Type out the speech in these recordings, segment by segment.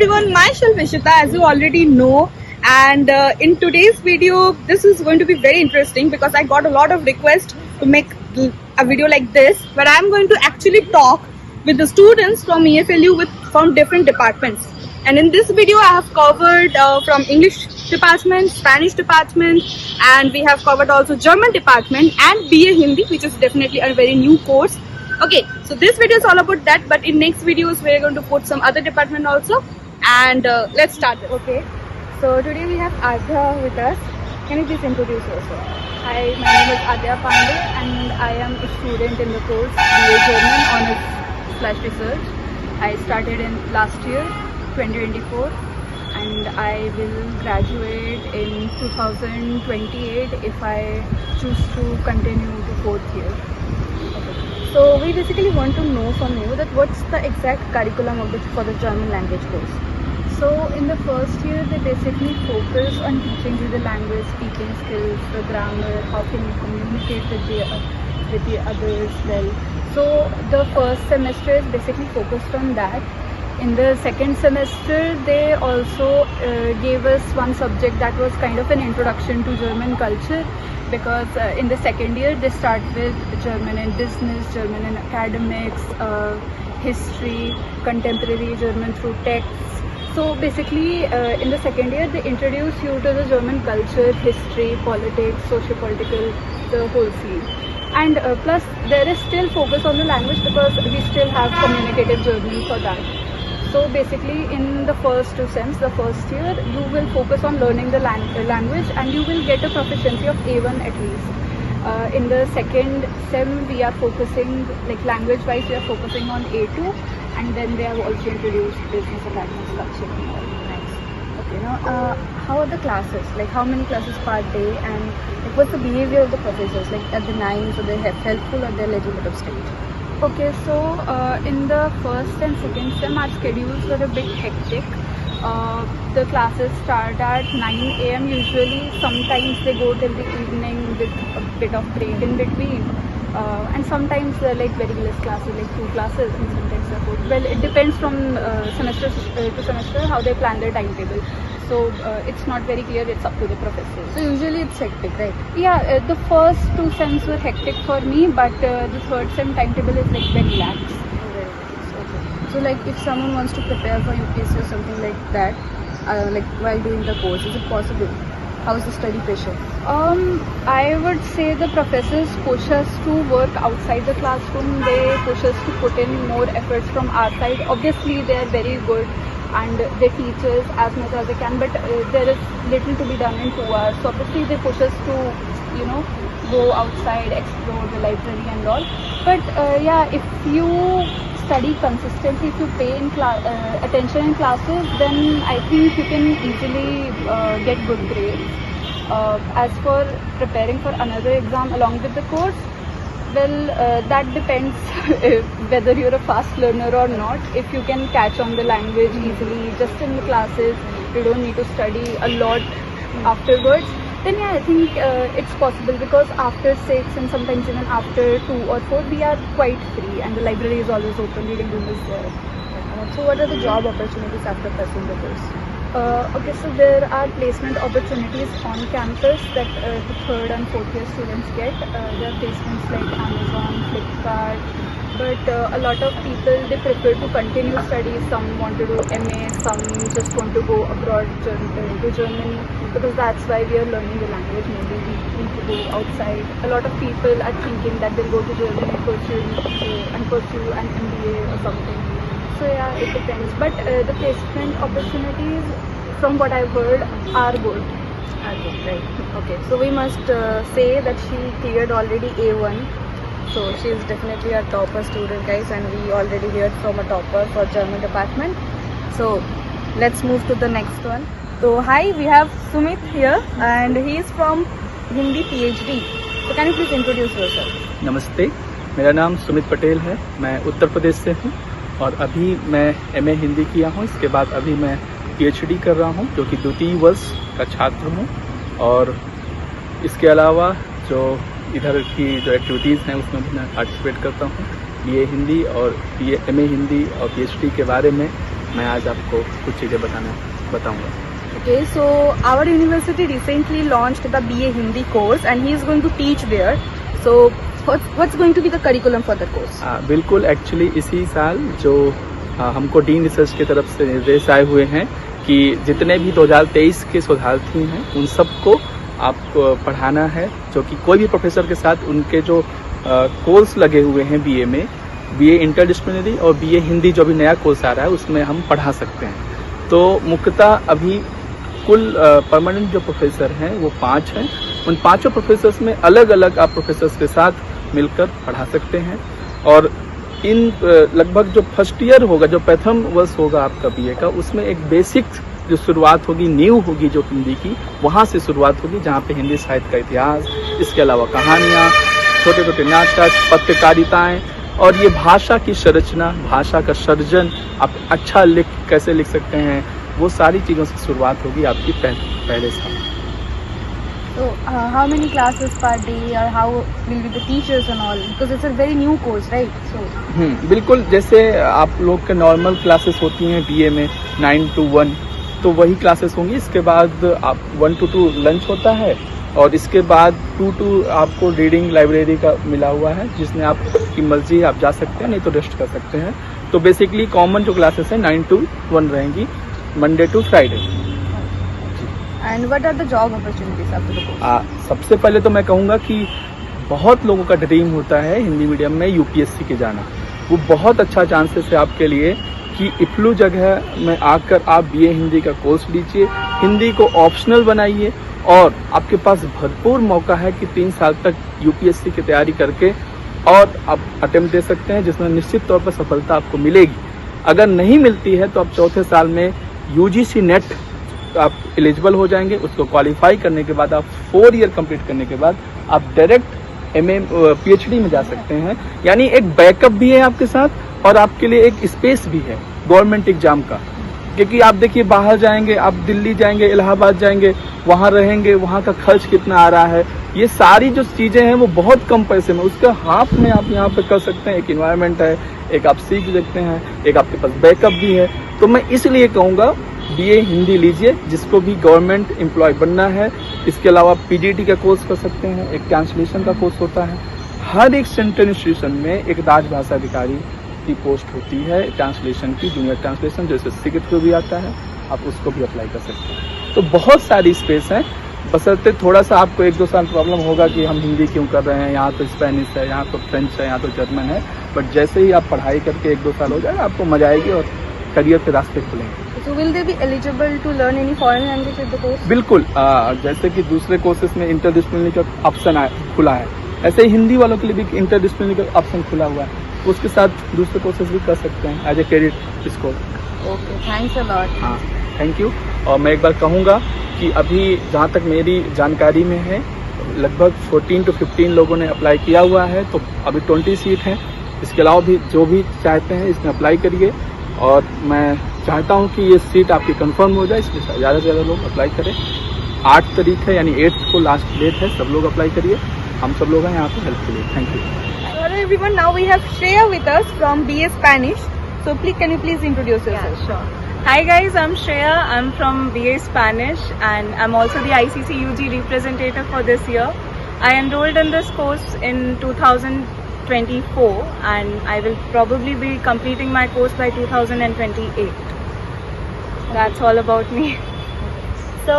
everyone, myself Ishita, as you already know, and in today's video this is going to be very interesting because I got a lot of requests to make a video like this where I'm going to actually talk with the students from EFLU from different departments. And in this video I have covered from English department, Spanish department, and we have covered also German department and BA Hindi, which is definitely a very new course. Okay, so this video is all about that, but in next videos we're going to put some other department also, and let's start this. Okay, so today we have Adya with us. Can you please introduce yourself? Hi, my name is Adya Pandey and I am a student in the course BA German Honours/Research. I started in last year 2024 and I will graduate in 2028 if I choose to continue to 4th year. So we basically want to know from you that what's the exact curriculum for the German language course. So in the first year they basically focus on teaching you the language, speaking skills, the grammar, how can you communicate with the others well. So the first semester is basically focused on that. In the second semester they also gave us one subject that was kind of an introduction to German culture, because in the second year they start with German in business, German in academics, history, contemporary German through texts. So basically in the second year they introduce you to the German culture, history, politics, socio-political, the whole field. And plus there is still focus on the language because we still have communicative German for that. So basically in the first two sems, the first year, you will focus on learning the language and you will get a proficiency of A1 at least. In the second sem, we are focusing, like language wise, we are focusing on A2, and then they have also introduced business and admin structure and all. Nice. Okay, now how are the classes? Like how many classes per day, and like, what's the behavior of the professors? Like at the 9, so they're helpful or they're a little bit of strict? Okay, so in the first and second sem our schedules were a bit hectic. The classes start at 9 AM usually, sometimes they go till the evening with a bit of break in between, and sometimes they're like very less classes, like 2 classes, and sometimes they're 4. Well, it depends from semester to semester how they plan their timetable. So it's not very clear, it's up to the professors. So usually it's hectic, right? Yeah, the first 2 sems were hectic for me, but the third sem timetable is like very lax. Okay. So like if someone wants to prepare for UPSC or something like that, like while doing the course, is it possible? How is the study pressure? I would say the professors push us to work outside the classroom. They push us to put in more efforts from our side. Obviously, they are very good and they teach us as much as they can, but there is little to be done in 2 hours. So obviously they push us to, you know, go outside, explore the library and all. But yeah, if you study consistently, if you pay in attention in classes, then I think you can easily get good grades. As for preparing for another exam along with the course, well, that depends whether you're a fast learner or not. If you can catch on the language easily just in the classes, you don't need to study a lot afterwards, then yeah, I think it's possible, because after 6 and sometimes even after 2 or 4 we are quite free and the library is always open, reading room is there. So what are the job opportunities after pursuing the course? Okay, so there are placement opportunities on campus that the 3rd and 4th year students get. There are placements like Amazon, Flipkart, but a lot of people, they prefer to continue studies. Some want to do MA, some just want to go abroad to Germany, because that's why we are learning the language. Maybe we need to go outside. A lot of people are thinking that they'll go to Germany and pursue an MBA or something. So yeah, it depends, but the placement opportunities, from what I've heard, are good. Right. Okay, so we must say that she cleared already A1, so she is definitely a topper student, guys, and we already heard from a topper for German department. So let's move to the next one. So hi, we have Sumit here and he is from Hindi PhD. So can you please introduce yourself? नमस्ते, मेरा नाम सुमित पटेल है। मैं उत्तर प्रदेश से हूँ और अभी मैं MA हिंदी किया हूँ। इसके बाद अभी मैं PhD कर रहा हूँ, जो कि द्वितीय वर्ष का छात्र हूँ। और इसके अलावा जो इधर की जो एक्टिविटीज़ हैं उसमें भी मैं पार्टिसिपेट करता हूँ। BA हिंदी और MA हिंदी और PhD के बारे में मैं आज आपको कुछ चीज़ें बताऊँगा। Okay, so our university recently launched the BA Hindi course and he is going to teach there. So what's going to be the curriculum for the course? बिल्कुल, एक्चुअली इसी साल जो हमको डीन रिसर्च की तरफ से निर्देश आए हुए हैं कि जितने भी 2023 के शोधार्थी हैं उन सबको आपको पढ़ाना है, जो कि कोई भी प्रोफेसर के साथ उनके जो कोर्स लगे हुए हैं बीए में, बीए इंटरडिसिप्लिनरी और बीए हिंदी जो भी नया कोर्स आ रहा है उसमें हम पढ़ा सकते हैं। तो मुख्यतः अभी कुल परमानेंट जो प्रोफेसर हैं वो 5 हैं। उन 5 प्रोफेसर्स में अलग अलग आप प्रोफेसर्स के साथ मिलकर पढ़ा सकते हैं। और इन लगभग जो फर्स्ट ईयर होगा, जो प्रथम वर्ष होगा आपका बीए का, उसमें एक बेसिक जो शुरुआत होगी, नींव होगी जो हिंदी की, वहाँ से शुरुआत होगी, जहाँ पे हिंदी साहित्य का इतिहास, इसके अलावा कहानियाँ, छोटे छोटे नाटक, पत्रकारिताएँ और ये भाषा की संरचना, भाषा का सर्जन, आप अच्छा कैसे लिख सकते हैं, वो सारी चीज़ों से शुरुआत होगी आपकी पहले साल। So how many classes per day or how will be the teachers and all? Because it's a very new course, right? So बिल्कुल, जैसे आप लोग के नॉर्मल क्लासेस होती हैं बीए में 9 to 1, तो वही क्लासेस होंगी। इसके बाद आप 1 to 2 लंच होता है और इसके बाद 2 to आपको रीडिंग लाइब्रेरी का मिला हुआ है, जिसमें आपकी मर्जी आप जा सकते हैं, नहीं तो रेस्ट कर सकते हैं। तो बेसिकली कॉमन जो क्लासेस हैं 9 to 1 रहेंगी, Monday to Friday. and what are the job opportunities after the course? सबसे पहले तो मैं कहूँगा कि बहुत लोगों का ड्रीम होता है हिंदी मीडियम में यूपीएससी के जाना। वो बहुत अच्छा चांसेस है आपके लिए कि इफ्लू जगह में आकर आप बीए हिंदी का कोर्स लीजिए, हिंदी को ऑप्शनल बनाइए और आपके पास भरपूर मौका है कि 3 साल तक यूपीएससी की तैयारी करके और आप अटेम्प्ट दे सकते हैं, जिसमें निश्चित तौर पर सफलता आपको मिलेगी। अगर नहीं मिलती है तो आप चौथे साल में यूजीसी नेट आप एलिजिबल हो जाएंगे। उसको क्वालिफाई करने के बाद आप 4 ईयर कंप्लीट करने के बाद आप डायरेक्ट एमए पीएचडी में जा सकते हैं। यानी एक बैकअप भी है आपके साथ और आपके लिए एक स्पेस भी है गवर्नमेंट एग्जाम का। क्योंकि आप देखिए बाहर जाएंगे, आप दिल्ली जाएंगे, इलाहाबाद जाएंगे, वहाँ रहेंगे, वहाँ का खर्च कितना आ रहा है, ये सारी जो चीज़ें हैं वो बहुत कम पैसे में, उसका हाफ में आप यहाँ पे कर सकते हैं। एक इन्वायरमेंट है, एक आप सीख सकते हैं, एक आपके पास बैकअप भी है। तो मैं इसलिए कहूँगा बीए हिंदी लीजिए, जिसको भी गवर्नमेंट एम्प्लॉय बनना है। इसके अलावा पीजीटी का कोर्स कर सकते हैं, एक ट्रांसलेशन का कोर्स होता है। हर एक सेंट्रल इंस्टीट्यूशन में एक राजभाषा अधिकारी की पोस्ट होती है, ट्रांसलेशन की, जूनियर ट्रांसलेशन, जैसे SSC के थ्रू भी आता है, आप उसको भी अप्लाई कर सकते हैं। तो बहुत सारी स्पेस है, बशर्ते थोड़ा सा आपको 1-2 साल प्रॉब्लम होगा कि हम हिंदी क्यों कर रहे हैं, यहाँ तो स्पेनिश है, यहाँ तो फ्रेंच है, यहाँ तो जर्मन है। बट जैसे ही आप पढ़ाई करके 1-2 साल हो जाएगा, आपको मजा आएगी और करियर के रास्ते खुलेंगे। So will they be eligible to learn any foreign language with the course? बिल्कुल, जैसे कि दूसरे कोर्सेज में इंटरडिसिप्लिनरी का ऑप्शन खुला है, ऐसे ही हिंदी वालों के लिए भी इंटरडिसिप्लिनरी का ऑप्शन खुला हुआ है। उसके साथ दूसरे कोर्सेज भी कर सकते हैं as a credit score. Okay, thanks a lot. हाँ, थैंक यू। और मैं एक बार कहूँगा कि अभी जहाँ तक मेरी जानकारी में है, लगभग 14 to 15 लोगों ने अप्लाई किया हुआ है, तो अभी 20 सीट हैं। इसके अलावा भी जो भी चाहते हैं इसमें अप्लाई करिए और मैं चाहता हूँ कि ये सीट आपकी कंफर्म हो जाए, इसलिए ज़्यादा से ज़्यादा लोग अप्लाई करें। 8 तारीख है, यानी 8 को लास्ट डेट है, सब लोग अप्लाई करिए। हम सब लोग हैं यहाँ पर हेल्प के लिए। Thank you. Hello everyone, now we have Shreya with us from BA Spanish. So can you please introduce yourself? Yeah, sure. Hi guys, I'm Shreya. I'm from BA Spanish and I'm also the ICC UG representative for this year. I enrolled in this course in 2024 and I will probably be completing my course by 2028. That's all about me. So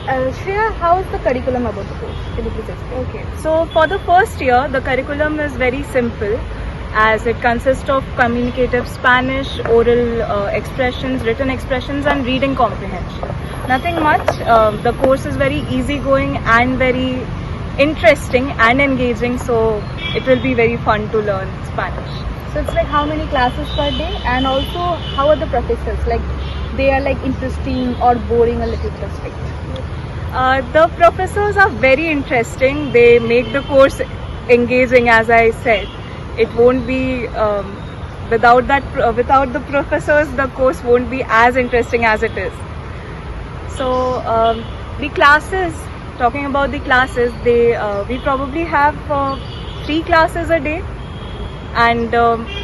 Shreya, how is the curriculum about the course? Can you please explain? Okay, so for the first year, the curriculum is very simple as it consists of communicative Spanish, oral expressions, written expressions and reading comprehension. Nothing much. The course is very easygoing and very interesting and engaging, so it will be very fun to learn Spanish. So it's like how many classes per day, and also how are the professors? Like they are like interesting or boring, a little bit strict? The professors are very interesting. They make the course engaging, as I said. It won't be without the professors, the course won't be as interesting as it is. So the classes, talking about the classes, we probably have 3 classes a day. and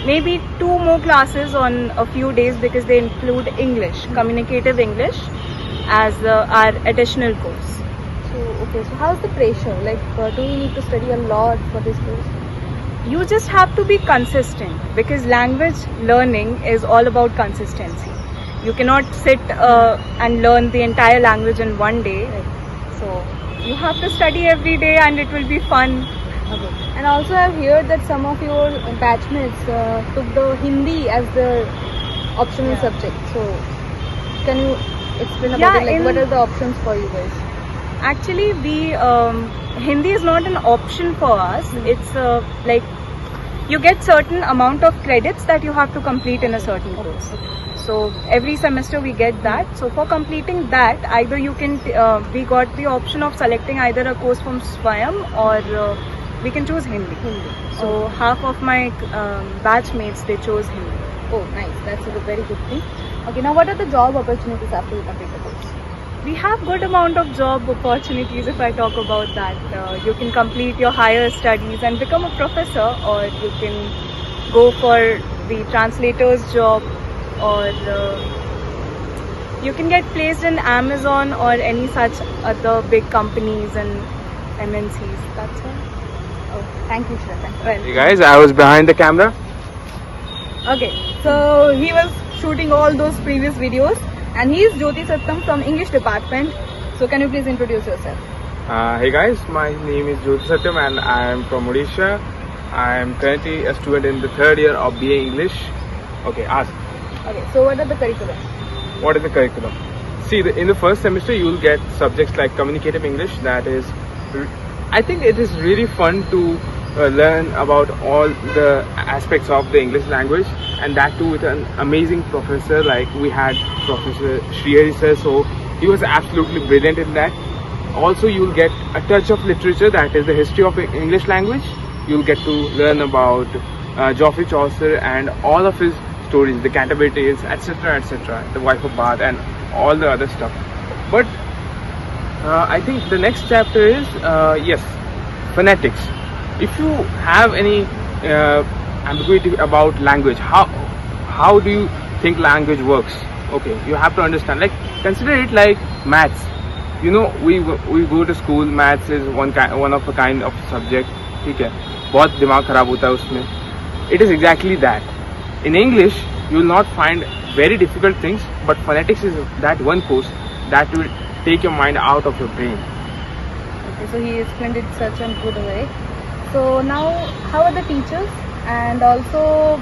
maybe 2 more classes on a few days because they include English, communicative English, as our additional course. So, okay, so how's the pressure? Like, do you need to study a lot for this course? You just have to be consistent because language learning is all about consistency. You cannot sit and learn the entire language in one day. So you have to study every day and it will be fun. Okay. And also I've heard that some of your batchmates took the Hindi as the optional subject. So can you explain about it? Like, what are the options for you guys? Actually, we Hindi is not an option for us. It's like you get certain amount of credits that you have to complete in a certain course. So every semester we get that. So for completing that, either you can we got the option of selecting either a course from Swayam or we can choose Hindi. So half of my batchmates, they chose Hindi. Oh, nice. That's a very good thing. Okay, now what are the job opportunities after you complete the course? We have good amount of job opportunities if I talk about that. You can complete your higher studies and become a professor, or you can go for the translator's job, or you can get placed in Amazon or any such other big companies and MNCs. That's all. Oh, thank you, Shraddha. Well, Hey guys, I was behind the camera. Okay, so he was shooting all those previous videos, and he is Jyoti Satyam from English department. So can you please introduce yourself? Hey guys, my name is Jyoti Satyam and I am from Odisha. I am currently a student in the 3rd year of BA English. Okay, ask. Okay, so what are the curriculum? What is the curriculum? See, in the first semester you will get subjects like communicative English. That is, I think it is really fun to learn about all the aspects of the English language, and that too with an amazing professor. Like we had Professor Shriyari sir, so he was absolutely brilliant in that. Also, you will get a touch of literature, that is the history of English language. You will get to learn about Geoffrey Chaucer and all of his stories, the Canterbury Tales, etc., etc., the Wife of Bath, and all the other stuff. But I think the next chapter is yes, phonetics. If you have any ambiguity about language, how do you think language works? Okay, you have to understand. Like, consider it like maths. You know, we go to school. Maths is one of a kind of subject. ठीक है, बहुत दिमाग खराब होता है उसमें. It is exactly that. In English, you will not find very difficult things, but phonetics is that one course that will take your mind out of your brain. Okay, so he explained it such a good way. So now, how are the teachers, and also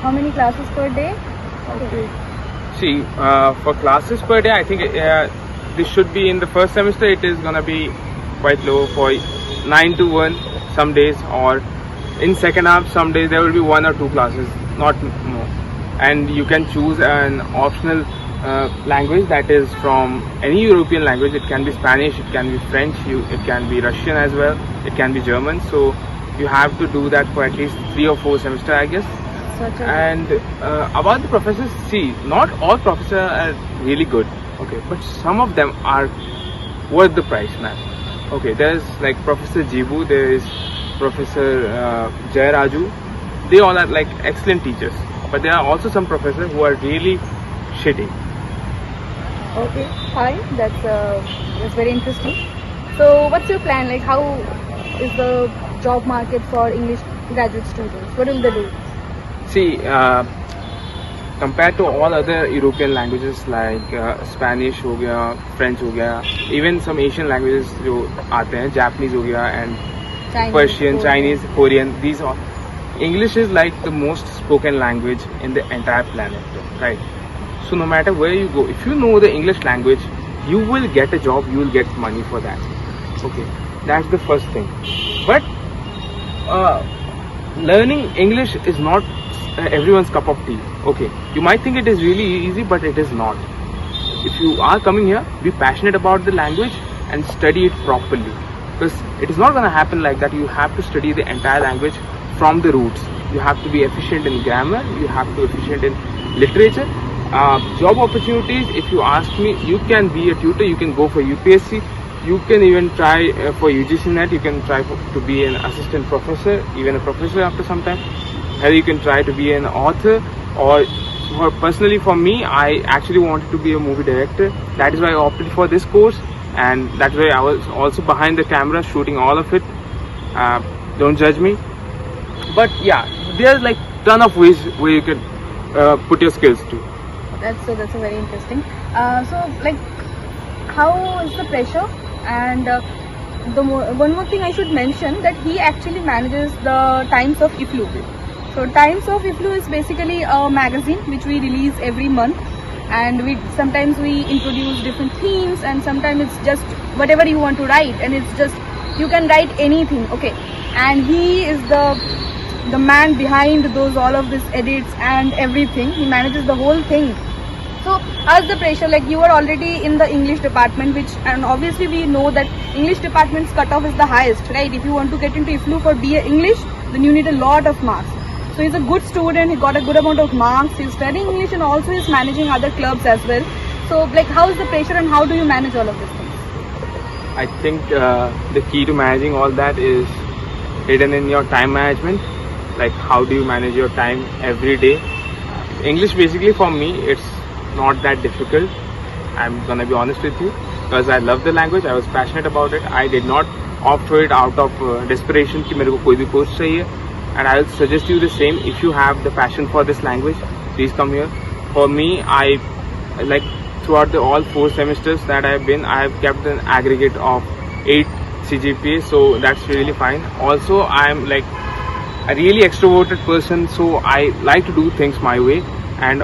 how many classes per day? Okay. See, for classes per day, I think this should be in the first semester. It is gonna be quite low for 9 to 1 some days, or in second half some days there will be 1 or 2 classes, not more. And you can choose an optional language that is from any European language. It can be Spanish, it can be French, it can be Russian as well, it can be German. So you have to do that for at least 3 or 4 semesters, I guess. And about the professors, see, not all professors are really good, okay, but some of them are worth the price, man. Okay, there's like Professor Jibu, there is Professor Jay Raju. They all are like excellent teachers, but there are also some professors who are really shitty. Okay, fine. That's very interesting. So, what's your plan? Like, how is the job market for English graduate students? What will they do? See, compared to all other European languages like Spanish हो गया, French हो गया, even some Asian languages जो आते हैं, Japanese हो गया, and Chinese, Persian, Korean. Chinese, Korean, these all. English is like the most spoken language in the entire planet, right? So no matter where you go, if you know the English language, you will get a job, you will get money for that. Okay, that's the first thing. But learning English is not everyone's cup of tea. Okay, you might think it is really easy, but it is not. If you are coming here, be passionate about the language and study it properly, because it is not going to happen like that. You have to study the entire language from the roots. You have to be efficient in grammar, you have to be efficient in literature. Job opportunities, if you ask me, you can be a tutor, you can go for UPSC, you can even try for UGC NET, you can try to be an assistant professor, even a professor after some time. Whether you can try to be an author, or personally for me, I actually wanted to be a movie director. That is why I opted for this course, and that's why I was also behind the camera shooting all of it. Don't judge me, but yeah, there's like ton of ways where you can put your skills to. That's a very interesting. So like, how is the pressure? And one more thing I should mention, that he actually manages the Times of IFLU. So Times of IFLU is basically a magazine which we release every month, and sometimes we introduce different themes, and sometimes it's just whatever you want to write, and it's just you can write anything, okay? And he is the man behind all of these edits and everything. He manages the whole thing. So how's the pressure? Like, you are already in the English department, and obviously we know that English department's cutoff is the highest, right? If you want to get into IFLU for BA English, then you need a lot of marks. So he's a good student, he got a good amount of marks, he's studying English, and also he's managing other clubs as well. So like, how is the pressure and how do you manage all of these things? I think the key to managing all that is hidden in your time management. Like, how do you manage your time every day? English, basically for me, it's not that difficult. I'm gonna be honest with you, because I love the language, I was passionate about it. I did not opt for it out of desperation कि मेरे को कोई भी course चाहिए. And I will suggest you the same. If you have the passion for this language, please come here. For me, I like throughout all 4 semesters that I have been, I have kept an aggregate of 8 CGPA, so that's really fine. Also, I am like a really extroverted person, so I like to do things my way, and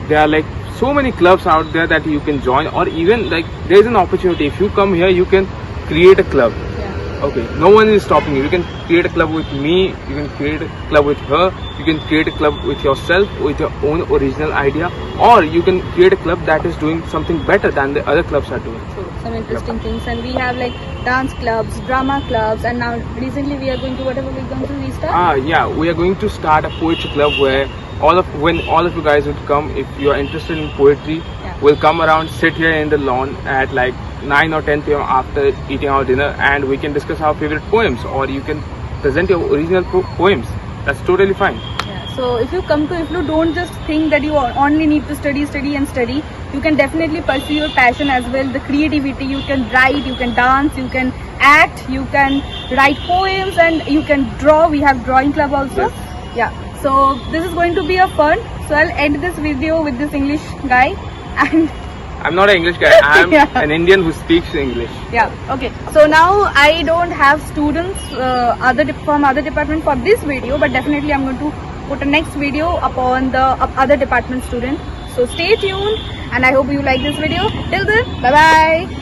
there are like so many clubs out there that you can join, or even like there is an opportunity. If you come here, you can create a club. Okay, no one is stopping you. You can create a club with me, you can create a club with her, you can create a club with yourself, with your own original idea, or you can create a club that is doing something better than the other clubs are doing. So, some interesting things. And we have like dance clubs, drama clubs, and now recently we are going to, whatever we're going to restart? Yeah, we are going to start a poetry club where when all of you guys would come, if you are interested in poetry, we'll come around, sit here in the lawn at like 9 or 10 p.m. after eating our dinner, and we can discuss our favorite poems, or you can present your original poems. That's totally fine. Yeah. So if you come to IFLU, don't just think that you only need to study. You can definitely pursue your passion as well, the creativity. You can write, you can dance, you can act, you can write poems, and you can draw. We have drawing club also. Yes. Yeah. So this is going to be a fun. So I'll end this video with this English guy, and I'm not an English guy. I'm an Indian who speaks English. Yeah. Okay. So now I don't have students from other department for this video, but definitely I'm going to put a next video upon the other department student. So stay tuned, and I hope you like this video. Till then, bye bye.